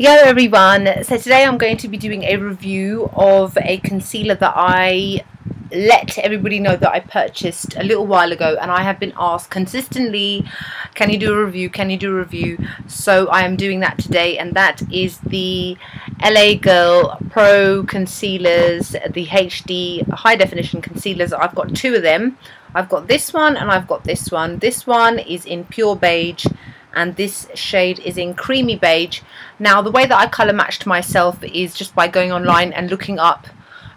Hello everyone, so today I'm going to be doing a review of a concealer that I let everybody know that I purchased a little while ago, and I have been asked consistently, can you do a review, can you do a review? So I am doing that today, and that is the LA Girl Pro Concealers, the HD high definition concealers. I've got two of them. I've got this one and I've got this one. This one is in pure beige and this shade is in creamy beige. Now the way that I colour matched myself is just by going online and looking up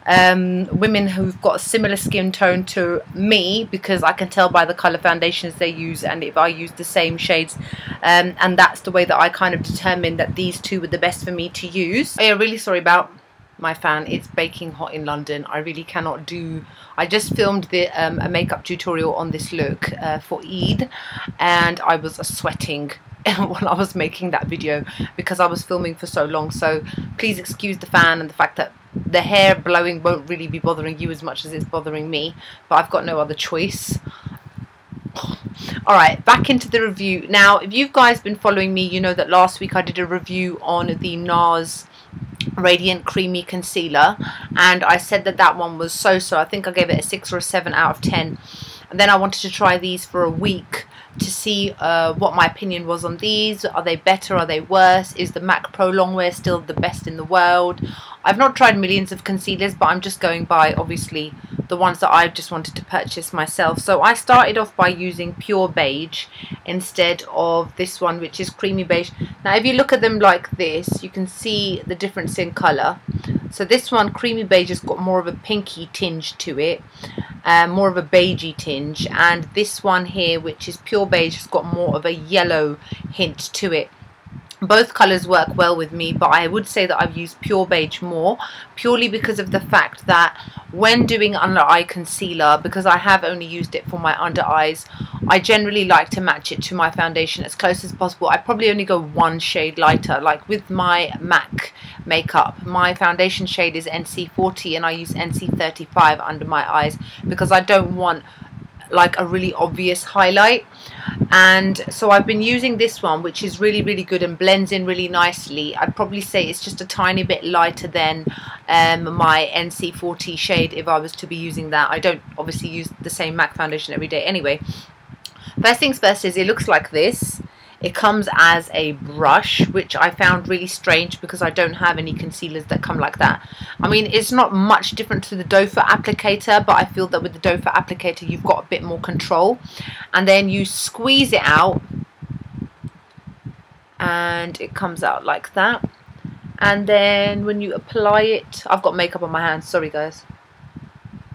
women who've got a similar skin tone to me, because I can tell by the colour foundations they use and if I use the same shades, and that's the way that I kind of determined that these two were the best for me to use. I'm really sorry about my fan, it's baking hot in London. I really cannot do, I just filmed a makeup tutorial on this look for Eid, and I was sweating while I was making that video because I was filming for so long. So please excuse the fan and the fact that the hair blowing won't really be bothering you as much as it's bothering me, but I've got no other choice. Alright, back into the review. Now if you guys been following me, you know that last week I did a review on the NARS Radiant Creamy Concealer, and I said that that one was so-so. I think I gave it a 6 or a 7 out of 10. And then I wanted to try these for a week to see what my opinion was on these. Are they better? Are they worse? Is the MAC Pro Longwear still the best in the world? I've not tried millions of concealers, but I'm just going by obviously the ones that I've just wanted to purchase myself. So I started off by using pure beige instead of this one, which is creamy beige. Now if you look at them like this, you can see the difference in colour. So this one, creamy beige, has got more of a pinky tinge to it, more of a beigey tinge, and this one here, which is pure beige, has got more of a yellow hint to it. Both colours work well with me, but I would say that I've used pure beige more, purely because of the fact that when doing under eye concealer, because I have only used it for my under eyes, I generally like to match it to my foundation as close as possible. I probably only go one shade lighter. Like with my MAC makeup, my foundation shade is NC40 and I use NC35 under my eyes because I don't want like a really obvious highlight. And so I've been using this one, which is really good and blends in really nicely. I'd probably say it's just a tiny bit lighter than my NC40 shade if I was to be using that. I don't obviously use the same MAC foundation every day anyway. First things first is it looks like this. It comes as a brush, which I found really strange because I don't have any concealers that come like that. I mean, it's not much different to the doe foot applicator, but I feel that with the doe foot applicator you've got a bit more control. And then you squeeze it out and it comes out like that. And then when you apply it, I've got makeup on my hands, sorry guys.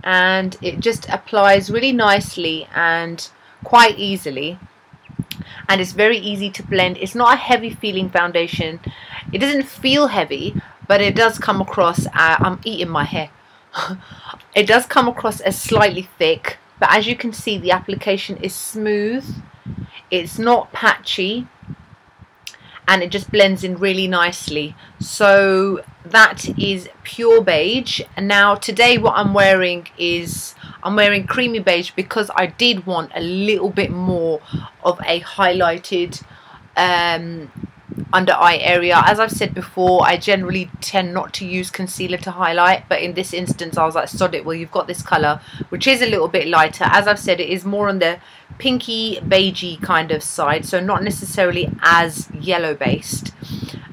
And it just applies really nicely and quite easily. And it's very easy to blend. It's not a heavy feeling foundation. It doesn't feel heavy, but it does come across, I'm eating my hair. It does come across as slightly thick, but as you can see the application is smooth. It's not patchy and it just blends in really nicely. So that is pure beige. And now today what I'm wearing is I'm wearing creamy beige because I did want a little bit more of a highlighted under eye area. As I've said before, I generally tend not to use concealer to highlight, but in this instance I was like, sod it, well you've got this colour which is a little bit lighter. As I've said, it is more on the pinky beigey kind of side, so not necessarily as yellow based,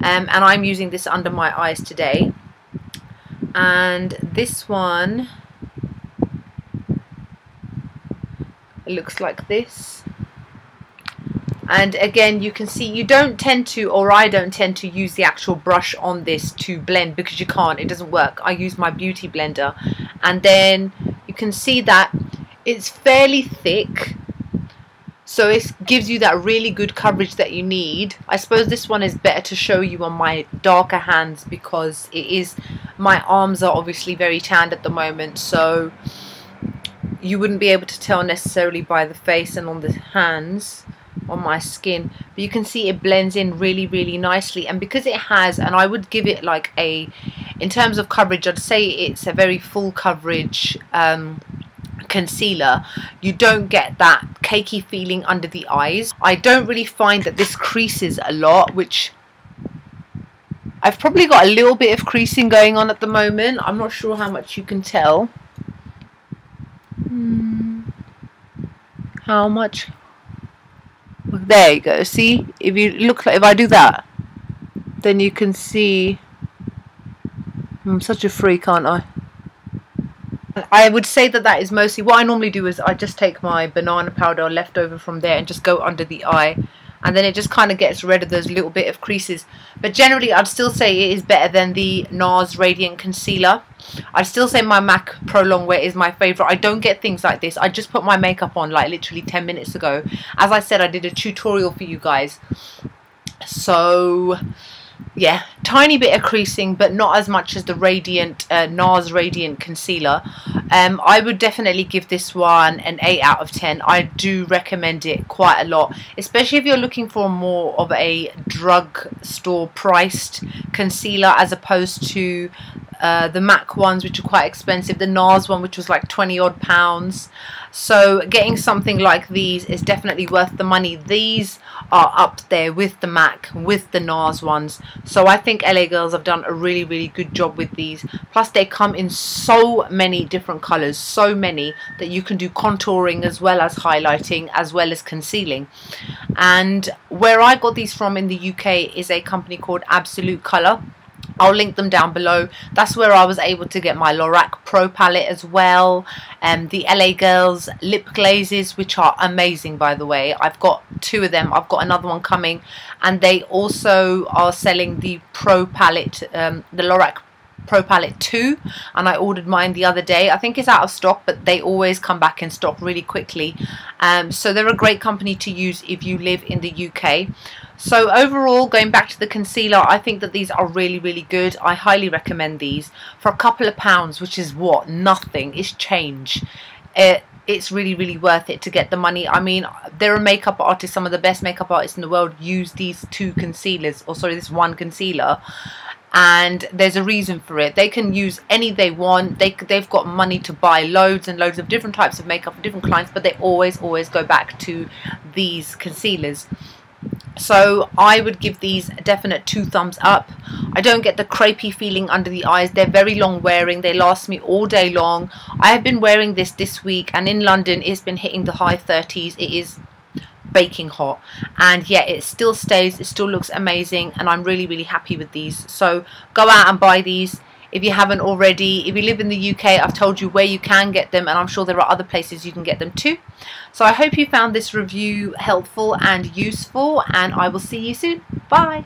and I'm using this under my eyes today. And this one, it looks like this. And again, you can see you don't tend to, or I don't tend to use the actual brush on this to blend because you can't, it doesn't work. I use my beauty blender, and then you can see that it's fairly thick, so it gives you that really good coverage that you need. I suppose this one is better to show you on my darker hands because it is, my arms are obviously very tanned at the moment, so you wouldn't be able to tell necessarily by the face and on the hands on my skin, but you can see it blends in really nicely. And because it has, and I would give it like a, in terms of coverage, I'd say it's a very full coverage concealer. You don't get that cakey feeling under the eyes. I don't really find that this creases a lot, which I've probably got a little bit of creasing going on at the moment. I'm not sure how much you can tell. How much? There you go. See, if you look like, if I do that, then you can see. I'm such a freak, aren't I? I would say that that is mostly what I normally do. Is I just take my banana powder left over from there and just go under the eye, and then it just kind of gets rid of those little bit of creases. But generally I'd still say it is better than the NARS Radiant Concealer. I'd still say my MAC Pro Longwear is my favourite. I don't get things like this. I just put my makeup on like literally 10 minutes ago. As I said, I did a tutorial for you guys. So yeah, tiny bit of creasing, but not as much as the Radiant NARS Radiant Concealer. I would definitely give this one an 8 out of 10. I do recommend it quite a lot, especially if you're looking for more of a drugstore priced concealer as opposed to the MAC ones, which are quite expensive, the NARS one, which was like 20 odd pounds. So getting something like these is definitely worth the money. These are up there with the MAC, with the NARS ones. So I think LA Girls have done a really good job with these. Plus they come in so many different colours, so many, that you can do contouring as well as highlighting as well as concealing. And where I got these from in the UK is a company called Absolute Colour. I'll link them down below. That's where I was able to get my Lorac Pro palette as well. The LA Girls lip glazes, which are amazing, by the way. I've got 2 of them. I've got another one coming. And they also are selling the Pro palette, the Lorac Pro Palette 2, and I ordered mine the other day. I think it's out of stock, but they always come back in stock really quickly. So they're a great company to use if you live in the UK. So overall, going back to the concealer, I think that these are really good. I highly recommend these for a couple of pounds, which is what? Nothing. It's change. It's really worth it to get the money. I mean, they're a makeup artist. Some of the best makeup artists in the world use these 2 concealers, or sorry, this 1 concealer. And there's a reason for it. They can use any they want. They've got money to buy loads and loads of different types of makeup for different clients, but they always go back to these concealers. So I would give these a definite 2 thumbs up. I don't get the crepey feeling under the eyes. They're very long wearing. They last me all day long. I have been wearing this week, and in London it's been hitting the high 30s. It is baking hot, and yet it still stays, it still looks amazing, and I'm really happy with these. So go out and buy these if you haven't already. If you live in the UK, I've told you where you can get them, and I'm sure there are other places you can get them too. So I hope you found this review helpful and useful, and I will see you soon. Bye.